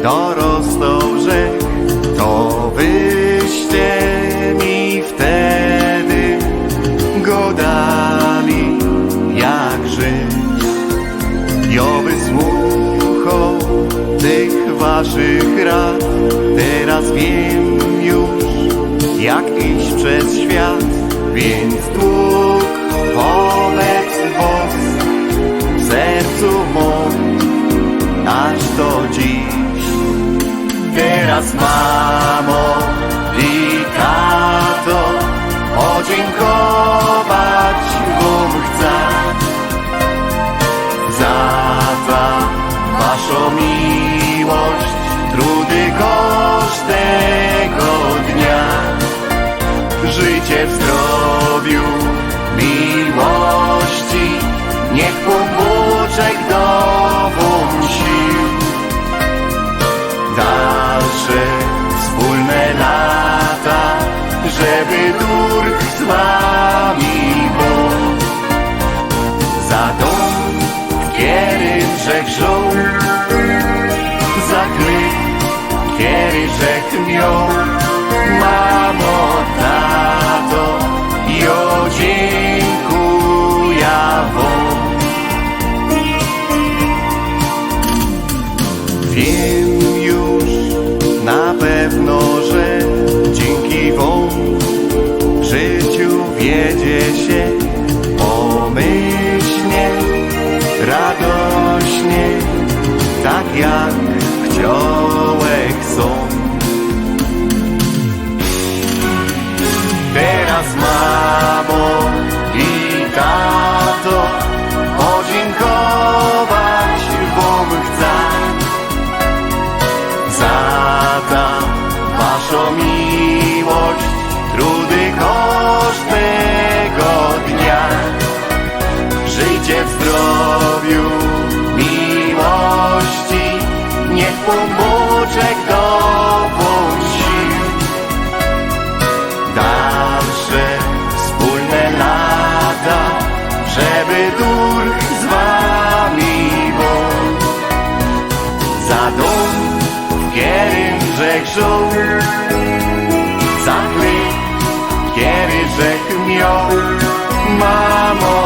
dorostał rzek, to wyście mi wtedy go dali, jak żyć. Ja wysłuchał tych waszych rad, teraz wiem już, jak iść przez świat, więc dług wobec was w sercu mym, aż do dziś. Teraz mamo i tato, podziękować wam chcę za waszą miłość, trudy każdego dnia. Życie w zdrowiu, miłości, niech pomóczek do wam sił. Dalsze wspólne lata, żeby Durk z wami był. Za dom, w którym rzek żył, za chleb, który rzek miał. Mamo, tato, ja dziękuję wam. Wiem już na pewno, że dzięki wam w życiu wiedzie się pomyślnie, radośnie, tak jak chciałek są. Teraz mamo i tato, podziękować wam chcę za waszą miłość, trudy każdego dnia. Żyjcie w zdrowiu, miłości, niech pomóczek do wam sił. Dalsze wspólne lata, żeby Durk z wami był. Za dom, w którym rzek żył, za chleb, który rzek miał. Mamo,